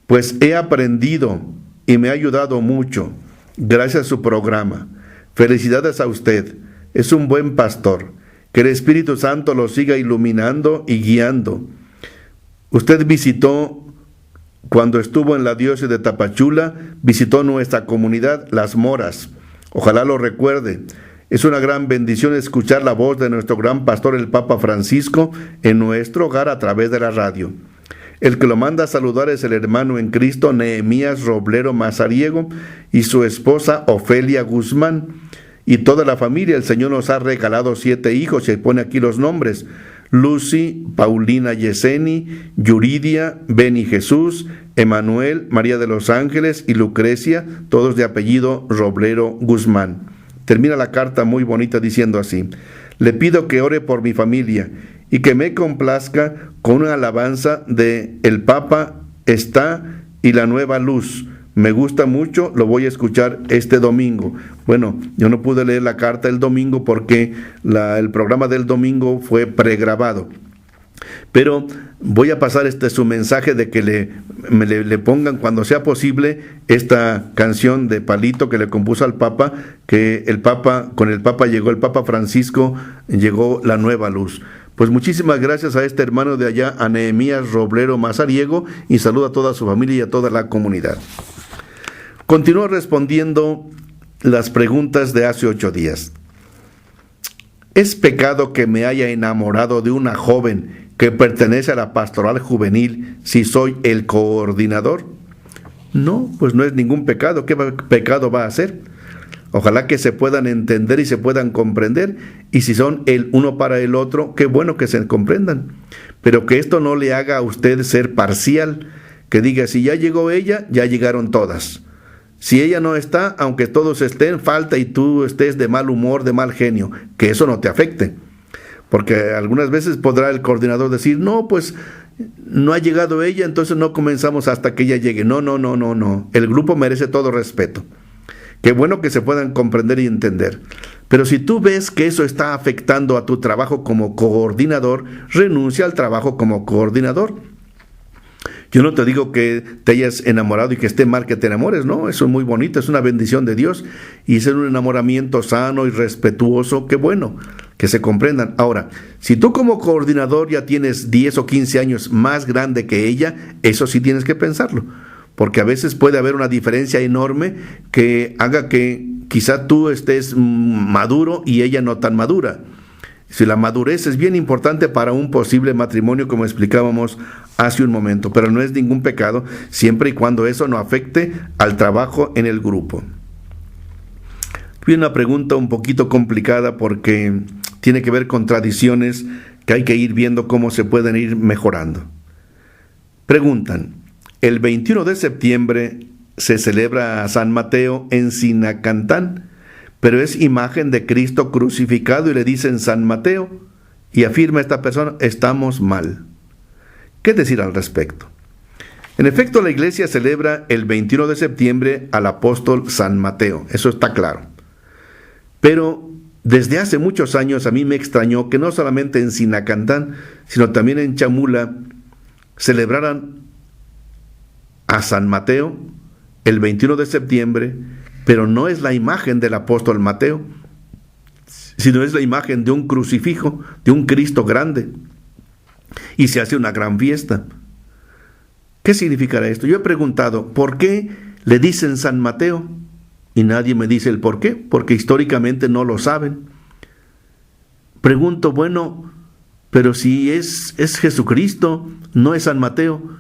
Pues he aprendido y me ha ayudado mucho gracias a su programa. Felicidades a usted. Es un buen pastor. Que el Espíritu Santo lo siga iluminando y guiando. Usted visitó, cuando estuvo en la diócesis de Tapachula, visitó nuestra comunidad, Las Moras. Ojalá lo recuerde. Es una gran bendición escuchar la voz de nuestro gran pastor, el Papa Francisco, en nuestro hogar a través de la radio. El que lo manda a saludar es el hermano en Cristo, Nehemías Roblero Mazariego, y su esposa, Ofelia Guzmán. Y toda la familia. El Señor nos ha regalado 7 hijos, se pone aquí los nombres: Lucy, Paulina Yeseni, Yuridia, Beni Jesús, Emanuel, María de los Ángeles y Lucrecia, todos de apellido Roblero Guzmán. Termina la carta muy bonita diciendo así: le pido que ore por mi familia y que me complazca con una alabanza de El Papa está y la nueva luz. Me gusta mucho, lo voy a escuchar este domingo. Bueno, yo no pude leer la carta el domingo porque el programa del domingo fue pregrabado. Pero voy a pasar su mensaje de que le pongan cuando sea posible esta canción de Palito que le compuso al Papa, que con el Papa llegó el Papa Francisco, llegó la nueva luz. Pues muchísimas gracias a este hermano de allá, a Nehemías Roblero Mazariego, y saludo a toda su familia y a toda la comunidad. Continúo respondiendo las preguntas de hace 8 días. ¿Es pecado que me haya enamorado de una joven que pertenece a la pastoral juvenil si soy el coordinador? No, pues no es ningún pecado. ¿Qué pecado va a ser? Ojalá que se puedan entender y se puedan comprender, y si son el uno para el otro, qué bueno que se comprendan. Pero que esto no le haga a usted ser parcial, que diga, si ya llegó ella, ya llegaron todas. Si ella no está, aunque todos estén, falta y tú estés de mal humor, de mal genio, que eso no te afecte. Porque algunas veces podrá el coordinador decir, no, pues no ha llegado ella, entonces no comenzamos hasta que ella llegue. No. El grupo merece todo respeto. Qué bueno que se puedan comprender y entender. Pero si tú ves que eso está afectando a tu trabajo como coordinador, renuncia al trabajo como coordinador. Yo no te digo que te hayas enamorado y que esté mal que te enamores, no, eso es muy bonito, es una bendición de Dios, y es un enamoramiento sano y respetuoso, qué bueno, que se comprendan. Ahora, si tú como coordinador ya tienes 10 o 15 años más grande que ella, eso sí tienes que pensarlo, porque a veces puede haber una diferencia enorme que haga que quizá tú estés maduro y ella no tan madura. Si la madurez es bien importante para un posible matrimonio, como explicábamos hace un momento, pero no es ningún pecado, siempre y cuando eso no afecte al trabajo en el grupo. Hay una pregunta un poquito complicada porque tiene que ver con tradiciones que hay que ir viendo cómo se pueden ir mejorando. Preguntan, el 21 de septiembre se celebra a San Mateo en Sinacantán, pero es imagen de Cristo crucificado y le dicen San Mateo, y afirma esta persona, estamos mal. ¿Qué decir al respecto? En efecto, la iglesia celebra el 21 de septiembre al apóstol San Mateo, eso está claro. Pero desde hace muchos años a mí me extrañó que no solamente en Sinacantán, sino también en Chamula, celebraran a San Mateo el 21 de septiembre, pero no es la imagen del apóstol Mateo, sino es la imagen de un crucifijo, de un Cristo grande, y se hace una gran fiesta. ¿Qué significará esto? Yo he preguntado, ¿por qué le dicen San Mateo? Y nadie me dice el por qué, porque históricamente no lo saben. Pregunto, bueno, pero si es Jesucristo, no es San Mateo.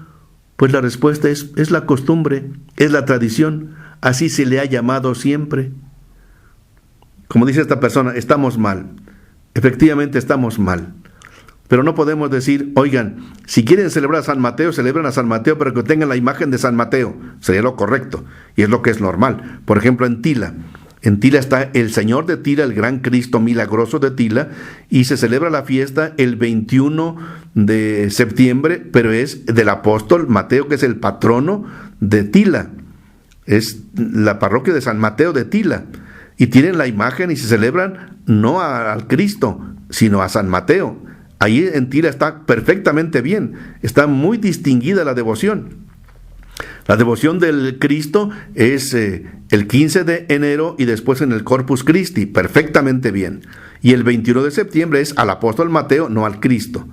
Pues la respuesta es la costumbre, es la tradición, así se le ha llamado siempre. Como dice esta persona, estamos mal. Efectivamente estamos mal. Pero no podemos decir, oigan, si quieren celebrar a San Mateo, celebran a San Mateo, pero que tengan la imagen de San Mateo. Sería lo correcto, y es lo que es normal. Por ejemplo, en Tila está el Señor de Tila, el gran Cristo milagroso de Tila, y se celebra la fiesta el 21 de septiembre, pero es del apóstol Mateo, que es el patrono de Tila. Es la parroquia de San Mateo de Tila. Y tienen la imagen y se celebran no al Cristo, sino a San Mateo. Ahí en Tila está perfectamente bien, está muy distinguida la devoción. La devoción del Cristo es el 15 de enero y después en el Corpus Christi, perfectamente bien. Y el 21 de septiembre es al apóstol Mateo, no al Cristo.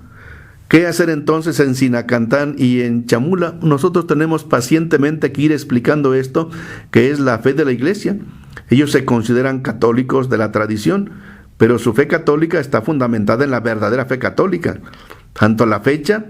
¿Qué hacer entonces en Sinacantán y en Chamula? Nosotros tenemos pacientemente que ir explicando esto, que es la fe de la Iglesia. Ellos se consideran católicos de la tradición, pero su fe católica está fundamentada en la verdadera fe católica. Tanto la fecha,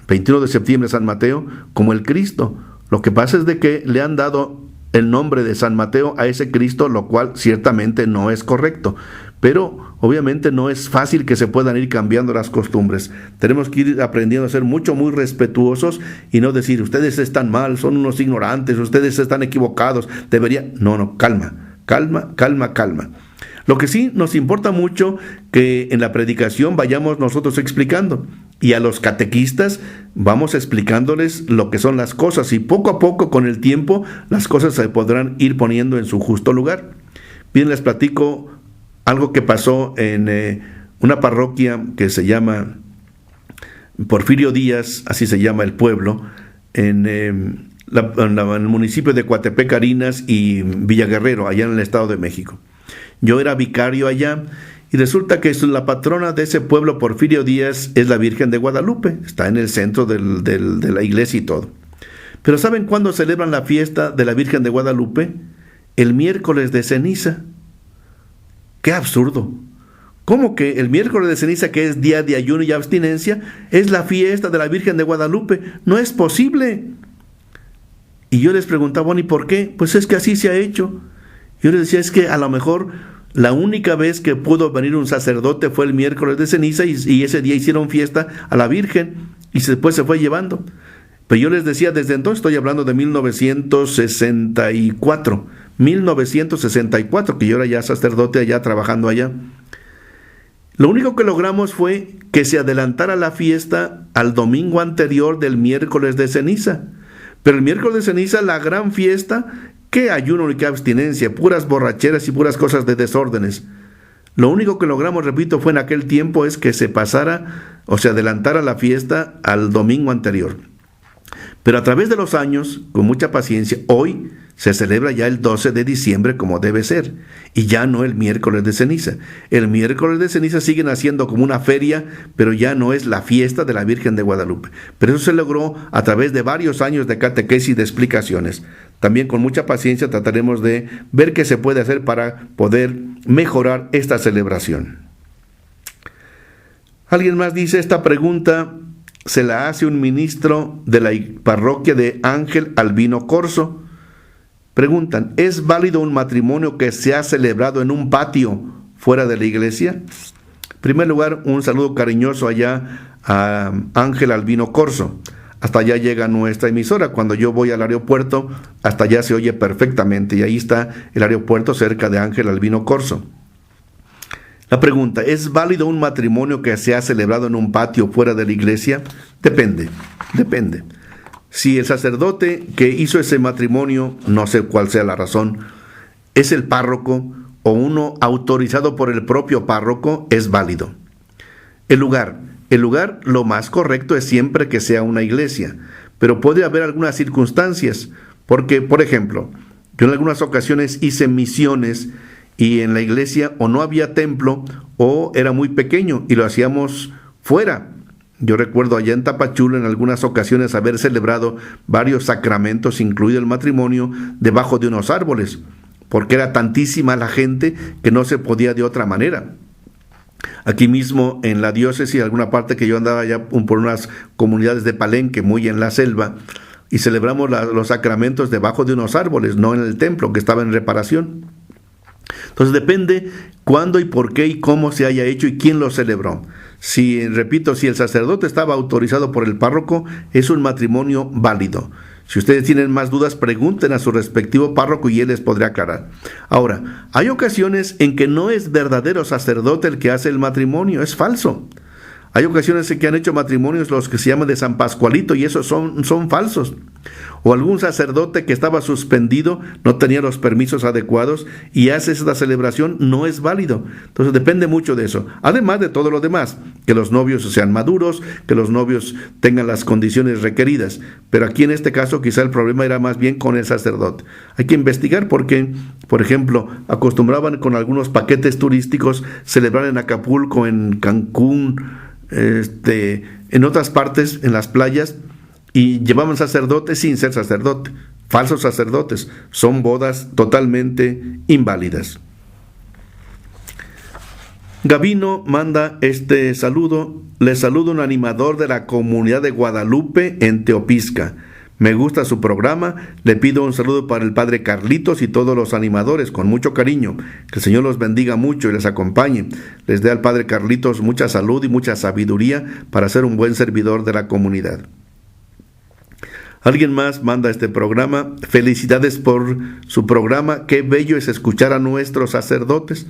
21 de septiembre San Mateo, como el Cristo. Lo que pasa es de que le han dado el nombre de San Mateo a ese Cristo, lo cual ciertamente no es correcto. Pero obviamente no es fácil que se puedan ir cambiando las costumbres. Tenemos que ir aprendiendo a ser muy respetuosos y no decir, ustedes están mal, son unos ignorantes, ustedes están equivocados, deberían... No, calma. Lo que sí nos importa mucho que en la predicación vayamos nosotros explicando, y a los catequistas vamos explicándoles lo que son las cosas, y poco a poco con el tiempo las cosas se podrán ir poniendo en su justo lugar. Bien, les platico algo que pasó en una parroquia que se llama Porfirio Díaz, así se llama el pueblo, en el municipio de Coatepec, Carinas y Villaguerrero, allá en el Estado de México. Yo era vicario allá y resulta que la patrona de ese pueblo, Porfirio Díaz, es la Virgen de Guadalupe. Está en el centro de la iglesia y todo. Pero ¿saben cuándo celebran la fiesta de la Virgen de Guadalupe? El miércoles de ceniza. ¡Qué absurdo! ¿Cómo que el miércoles de ceniza, que es día de ayuno y abstinencia, es la fiesta de la Virgen de Guadalupe? ¡No es posible! Y yo les preguntaba, bueno, ¿y por qué? Pues es que así se ha hecho. Yo les decía, es que a lo mejor la única vez que pudo venir un sacerdote fue el miércoles de ceniza y ese día hicieron fiesta a la Virgen y después se fue llevando. Pero yo les decía, desde entonces, estoy hablando de 1964, que yo era ya sacerdote allá, trabajando allá. Lo único que logramos fue que se adelantara la fiesta al domingo anterior del miércoles de ceniza. Pero el miércoles de ceniza, la gran fiesta, qué ayuno y qué abstinencia, puras borracheras y puras cosas de desórdenes. Lo único que logramos, repito, fue en aquel tiempo es que se pasara o se adelantara la fiesta al domingo anterior. Pero a través de los años, con mucha paciencia, hoy se celebra ya el 12 de diciembre como debe ser, y ya no el miércoles de ceniza. El miércoles de ceniza siguen haciendo como una feria, pero ya no es la fiesta de la Virgen de Guadalupe. Pero eso se logró a través de varios años de catequesis y de explicaciones. También con mucha paciencia trataremos de ver qué se puede hacer para poder mejorar esta celebración. Alguien más dice, esta pregunta se la hace un ministro de la parroquia de Ángel Albino Corzo. Preguntan, ¿es válido un matrimonio que se ha celebrado en un patio fuera de la iglesia? En primer lugar, un saludo cariñoso allá a Ángel Albino Corzo. Hasta allá llega nuestra emisora. Cuando yo voy al aeropuerto, hasta allá se oye perfectamente. Y ahí está el aeropuerto cerca de Ángel Albino Corzo. La pregunta, ¿es válido un matrimonio que se ha celebrado en un patio fuera de la iglesia? Depende. Si el sacerdote que hizo ese matrimonio, no sé cuál sea la razón, es el párroco o uno autorizado por el propio párroco, es válido. El lugar, el lugar lo más correcto es siempre que sea una iglesia, pero puede haber algunas circunstancias, porque, por ejemplo, yo en algunas ocasiones hice misiones y en la iglesia o no había templo o era muy pequeño y lo hacíamos fuera. Yo recuerdo allá en Tapachula en algunas ocasiones haber celebrado varios sacramentos, incluido el matrimonio, debajo de unos árboles, porque era tantísima la gente que no se podía de otra manera. Aquí mismo en la diócesis, alguna parte que yo andaba ya por unas comunidades de Palenque, muy en la selva, y celebramos los sacramentos debajo de unos árboles, no en el templo que estaba en reparación. Entonces depende cuándo y por qué y cómo se haya hecho y quién lo celebró. Si el sacerdote estaba autorizado por el párroco, es un matrimonio válido. Si ustedes tienen más dudas, pregunten a su respectivo párroco y él les podrá aclarar. Ahora, hay ocasiones en que no es verdadero sacerdote el que hace el matrimonio, es falso. Hay ocasiones en que han hecho matrimonios los que se llaman de San Pascualito y esos son falsos. O algún sacerdote que estaba suspendido, no tenía los permisos adecuados y hace esta celebración, no es válido. Entonces depende mucho de eso. Además de todo lo demás, que los novios sean maduros, que los novios tengan las condiciones requeridas. Pero aquí en este caso quizá el problema era más bien con el sacerdote. Hay que investigar porque, por ejemplo, acostumbraban con algunos paquetes turísticos celebrar en Acapulco, en Cancún, en otras partes, en las playas, y llevaban sacerdotes sin ser sacerdote, falsos sacerdotes. Son bodas totalmente inválidas. Gavino manda este saludo. Les saluda un animador de la comunidad de Guadalupe en Teopisca. Me gusta su programa. Le pido un saludo para el padre Carlitos y todos los animadores, con mucho cariño. Que el Señor los bendiga mucho y les acompañe. Les dé al padre Carlitos mucha salud y mucha sabiduría para ser un buen servidor de la comunidad. Alguien más manda este programa. Felicidades por su programa. Qué bello es escuchar a nuestros sacerdotes.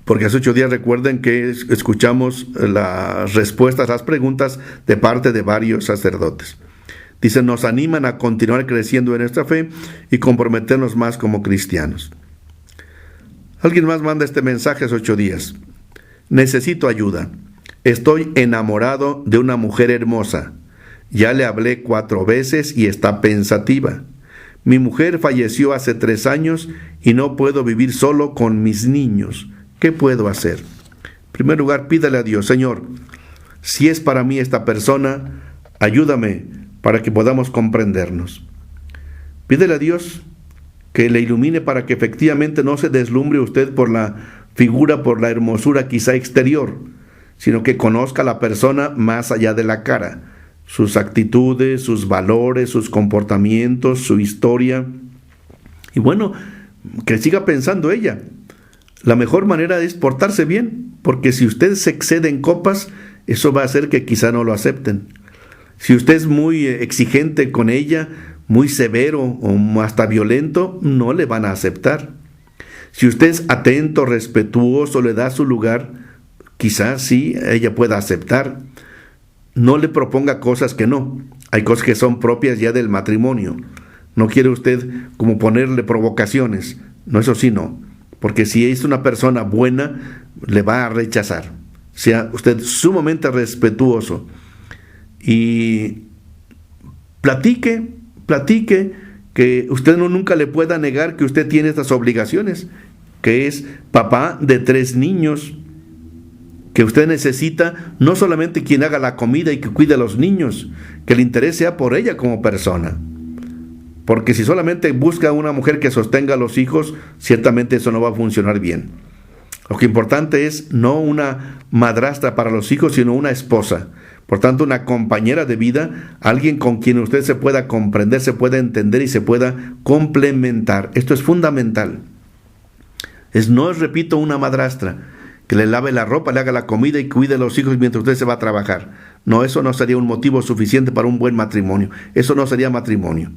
Porque hace 8 días recuerden que escuchamos las respuestas, las preguntas de parte de varios sacerdotes. Dice, nos animan a continuar creciendo en nuestra fe y comprometernos más como cristianos. Alguien más manda este mensaje hace 8 días. Necesito ayuda. Estoy enamorado de una mujer hermosa. Ya le hablé 4 veces y está pensativa. Mi mujer falleció hace 3 años y no puedo vivir solo con mis niños. ¿Qué puedo hacer? En primer lugar, pídale a Dios, Señor, si es para mí esta persona, ayúdame para que podamos comprendernos. Pídele a Dios que le ilumine para que efectivamente no se deslumbre usted por la figura, por la hermosura quizá exterior, sino que conozca a la persona más allá de la cara, sus actitudes, sus valores, sus comportamientos, su historia. Y bueno, que siga pensando ella. La mejor manera es portarse bien, porque si usted se excede en copas, eso va a hacer que quizá no lo acepten. Si usted es muy exigente con ella, muy severo o hasta violento, no le van a aceptar. Si usted es atento, respetuoso, le da su lugar, quizás sí, ella pueda aceptar. No le proponga cosas que no. Hay cosas que son propias ya del matrimonio. No quiere usted como ponerle provocaciones. No, eso sí no. Porque si es una persona buena, le va a rechazar. Sea usted sumamente respetuoso. Y platique que usted nunca le pueda negar que usted tiene estas obligaciones, que es papá de 3 niños, que usted necesita no solamente quien haga la comida y que cuide a los niños, que el interés sea por ella como persona. Porque si solamente busca una mujer que sostenga a los hijos, ciertamente eso no va a funcionar bien. Lo que importante es no una madrastra para los hijos, sino una esposa. Por tanto, una compañera de vida, alguien con quien usted se pueda comprender, se pueda entender y se pueda complementar. Esto es fundamental. No es, repito, una madrastra que le lave la ropa, le haga la comida y cuide a los hijos mientras usted se va a trabajar. No, eso no sería un motivo suficiente para un buen matrimonio. Eso no sería matrimonio.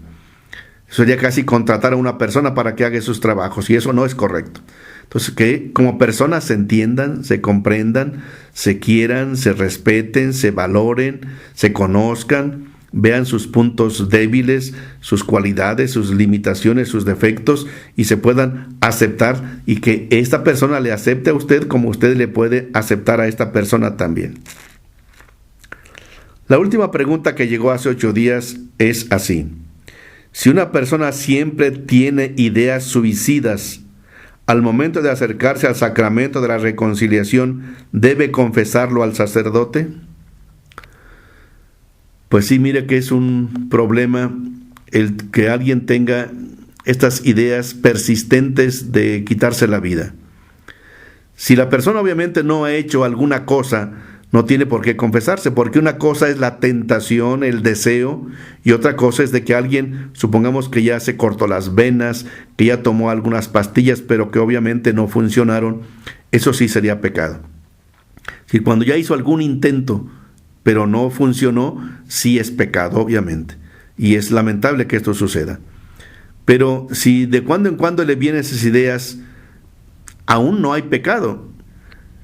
Eso sería casi contratar a una persona para que haga sus trabajos, y eso no es correcto. Entonces, que como personas se entiendan, se comprendan, se quieran, se respeten, se valoren, se conozcan, vean sus puntos débiles, sus cualidades, sus limitaciones, sus defectos, y se puedan aceptar, y que esta persona le acepte a usted como usted le puede aceptar a esta persona también. La última pregunta que llegó hace 8 días es así: si una persona siempre tiene ideas suicidas, al momento de acercarse al sacramento de la reconciliación, ¿debe confesarlo al sacerdote? Pues sí, mire que es un problema el que alguien tenga estas ideas persistentes de quitarse la vida. Si la persona obviamente no ha hecho alguna cosa, no tiene por qué confesarse, porque una cosa es la tentación, el deseo, y otra cosa es de que alguien, supongamos que ya se cortó las venas, que ya tomó algunas pastillas, pero que obviamente no funcionaron. Eso sí sería pecado. Si cuando ya hizo algún intento, pero no funcionó, sí es pecado, obviamente. Y es lamentable que esto suceda. Pero si de cuando en cuando le vienen esas ideas, aún no hay pecado.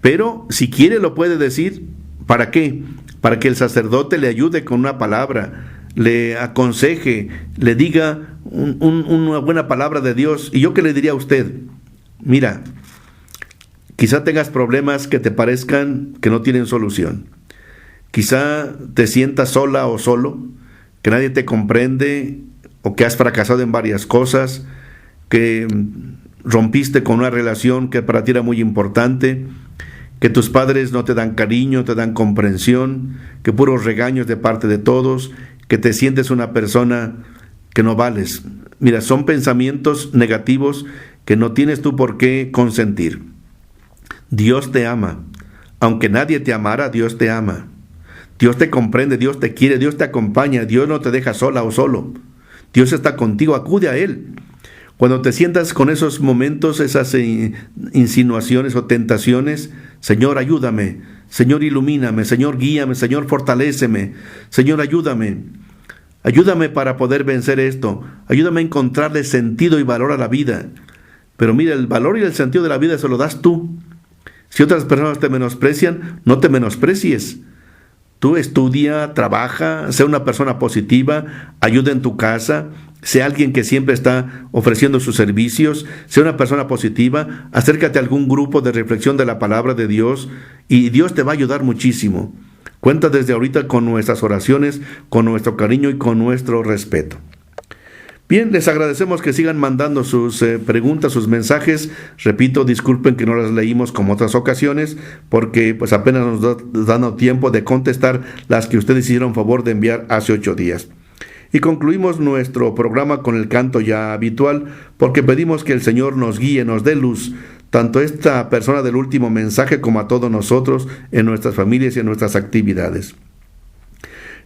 Pero si quiere lo puede decir. ¿Para qué? Para que el sacerdote le ayude con una palabra, le aconseje, le diga una buena palabra de Dios. ¿Y yo qué le diría a usted? Mira, quizá tengas problemas que te parezcan que no tienen solución. Quizá te sientas sola o solo, que nadie te comprende, o que has fracasado en varias cosas, que rompiste con una relación que para ti era muy importante, que tus padres no te dan cariño, te dan comprensión, que puros regaños de parte de todos, que te sientes una persona que no vales. Mira, son pensamientos negativos que no tienes tú por qué consentir. Dios te ama. Aunque nadie te amara, Dios te ama. Dios te comprende, Dios te quiere, Dios te acompaña, Dios no te deja sola o solo. Dios está contigo, acude a Él. Cuando te sientas con esos momentos, esas insinuaciones o tentaciones, Señor, ayúdame, Señor, ilumíname, Señor, guíame, Señor, fortaléceme, Señor, ayúdame. Ayúdame para poder vencer esto. Ayúdame a encontrarle sentido y valor a la vida. Pero mira, el valor y el sentido de la vida se lo das tú. Si otras personas te menosprecian, no te menosprecies. Tú estudia, trabaja, sé una persona positiva, ayuda en tu casa, sé alguien que siempre está ofreciendo sus servicios, sé una persona positiva, acércate a algún grupo de reflexión de la palabra de Dios y Dios te va a ayudar muchísimo. Cuenta desde ahorita con nuestras oraciones, con nuestro cariño y con nuestro respeto. Bien, les agradecemos que sigan mandando sus preguntas, sus mensajes. Repito, disculpen que no las leímos como otras ocasiones, porque pues apenas nos dan tiempo de contestar las que ustedes hicieron favor de enviar hace 8 días. Y concluimos nuestro programa con el canto ya habitual, porque pedimos que el Señor nos guíe, nos dé luz, tanto a esta persona del último mensaje como a todos nosotros en nuestras familias y en nuestras actividades.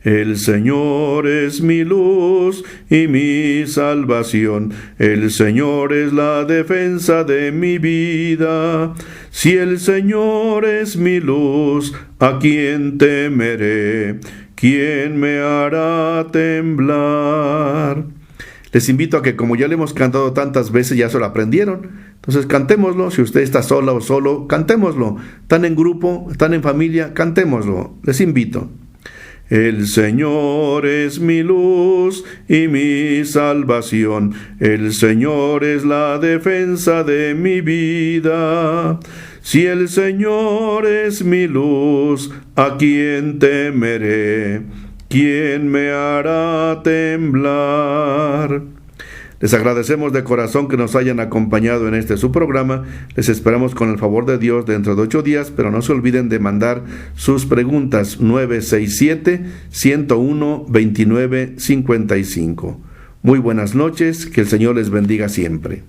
El Señor es mi luz y mi salvación, el Señor es la defensa de mi vida. Si el Señor es mi luz, ¿a quién temeré? ¿Quién me hará temblar? Les invito a que, como ya le hemos cantado tantas veces, ya se lo aprendieron. Entonces cantémoslo. Si usted está sola o solo, cantémoslo. Están en grupo, están en familia, cantémoslo. Les invito. El Señor es mi luz y mi salvación, el Señor es la defensa de mi vida. Si el Señor es mi luz, ¿a quién temeré? ¿Quién me hará temblar? Les agradecemos de corazón que nos hayan acompañado en este su programa. Les esperamos con el favor de Dios dentro de 8 días, pero no se olviden de mandar sus preguntas 967-101-2955. Muy buenas noches, que el Señor les bendiga siempre.